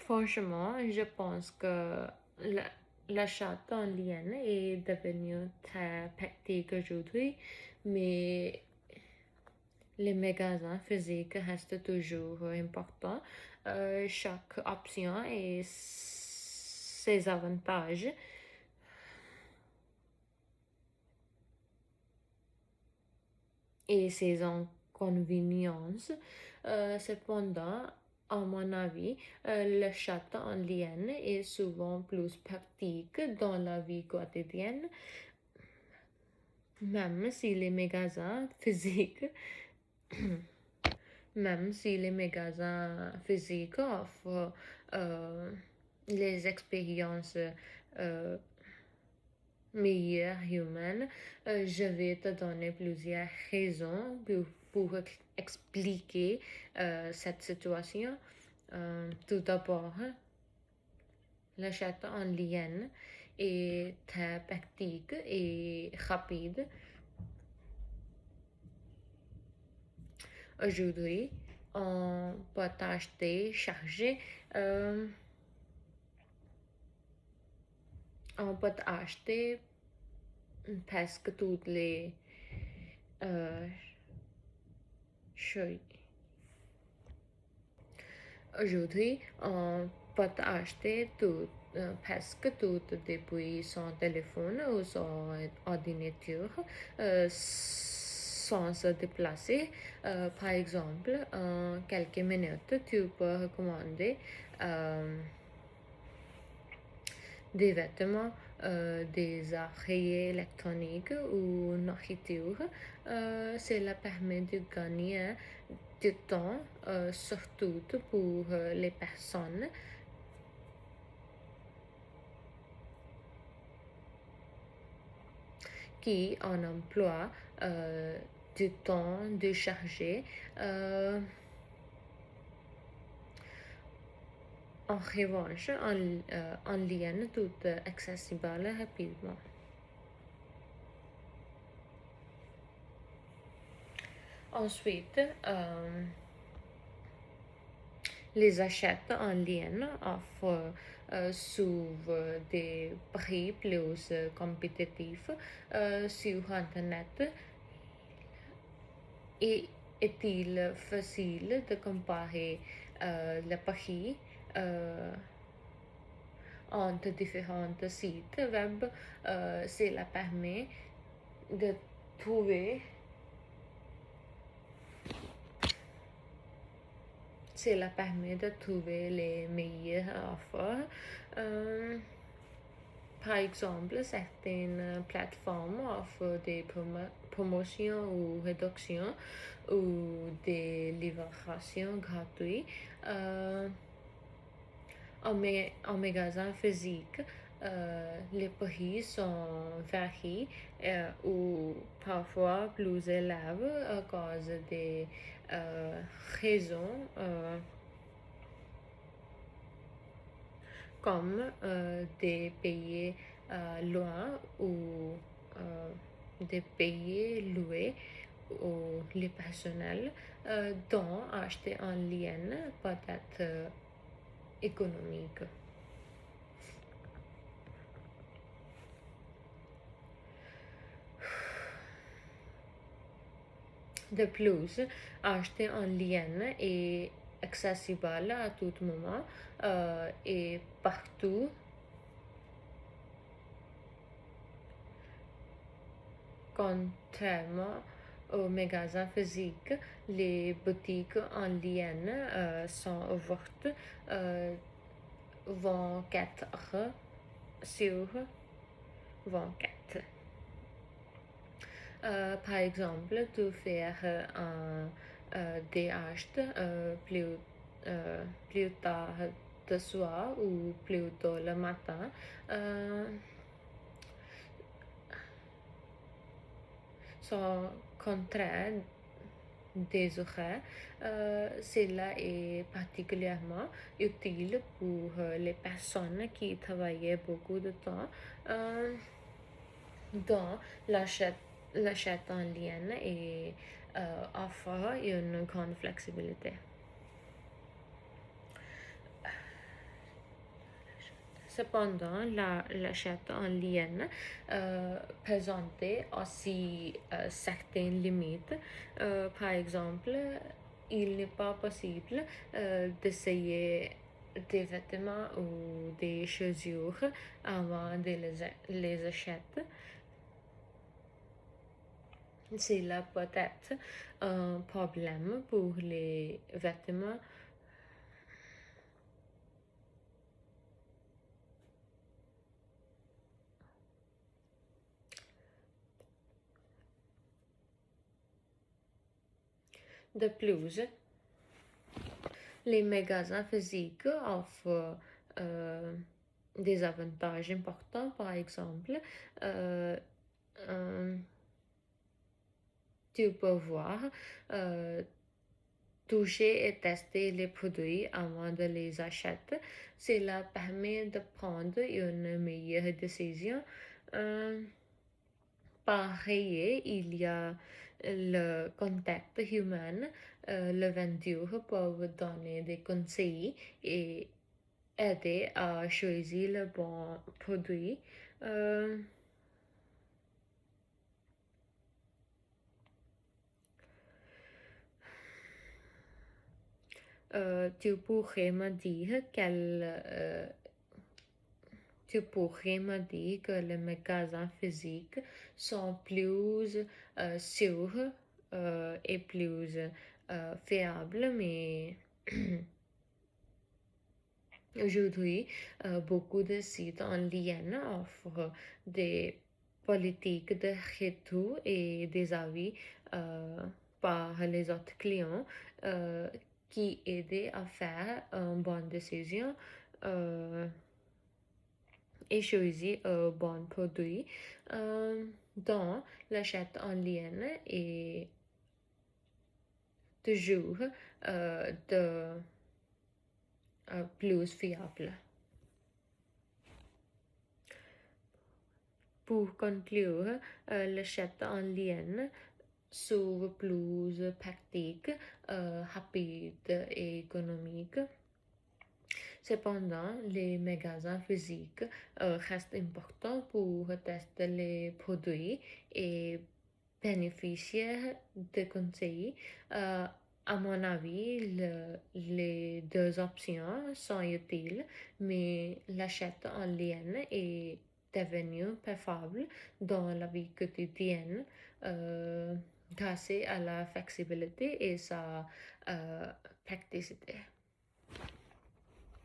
Franchement, je pense que la- l'achat en ligne est devenu très pratique aujourd'hui, mais les magasins physiques restent toujours importants. Chaque option a ses avantages et ses inconvéniences. Cependant, à mon avis, l'achat en ligne est souvent plus pratique dans la vie quotidienne, même si les magasins physiques, même si les magasins physiques offrent les expériences euh, meilleures humaines. Je vais te donner plusieurs raisons pour expliquer cette situation. Tout d'abord, l'achat en ligne est très pratique et rapide. Aujourd'hui, on peut acheter, charger, on peut acheter presque toutes les choses. Aujourd'hui, on peut acheter presque tout depuis son téléphone ou son ordinateur sans se déplacer. Par exemple, en quelques minutes, tu peux recommander des vêtements, des appareils électroniques ou nourriture. Cela permet de gagner du temps, surtout pour les personnes qui en emploient du temps de charger. En revanche, en ligne, tout est accessible rapidement. Ensuite, les achats en ligne offrent souvent des prix plus compétitifs sur Internet. Et est-il facile de comparer le prix entre différents sites web? Cela permet de trouver Cela permet de trouver les meilleures offres. Par exemple, certaines plateformes offrent des promotions ou réductions ou des livraisons gratuites. En magasin physique, les prix sont variés ou parfois plus élevés à cause des raisons comme des pays loin ou des pays loués ou les personnels dont acheter en ligne peut être économique. De plus, acheter en ligne est accessible à tout moment et partout. Contrairement aux magasins physiques, les boutiques en ligne sont ouvertes 24 heures sur 24. Par exemple, tu faire des achats plus tard de soir ou plus tôt le matin. Sont contraires des horaires. Cela est particulièrement utile pour les personnes qui travaillent beaucoup de temps dans l'achat en ligne et offre une grande flexibilité. Cependant, l'achat en ligne présentait aussi certaines limites. Par exemple, il n'est pas possible d'essayer des vêtements ou des chaussures avant de les acheter. Cela peut être un problème pour les vêtements. De plus, les magasins physiques offrent des avantages importants. Par exemple, euh, euh, tu peux voir, euh, toucher et tester les produits avant de les acheter. Cela permet de prendre une meilleure décision. Euh, Pareil, il y a le contact humain. Le vendeur peut donner des conseils et aider à choisir le bon produit. Euh, tu pourrais me dire tu pourrais me dire que les magasins physiques sont plus sûrs et plus fiables, mais aujourd'hui, beaucoup de sites en ligne offrent des politiques de retour et des avis euh, par les autres clients euh, qui aident à faire une bonne décision. euh, et choisir un bon produit. Dans l'achat en ligne est toujours de plus fiable. Pour conclure, l'achat en ligne s'ouvre plus pratique, rapide et économique. Cependant, les magasins physiques restent importants pour tester les produits et bénéficier de conseils. À mon avis, les deux options sont utiles, mais l'achat en ligne est devenu préférable dans la vie quotidienne grâce à la flexibilité et sa praticité.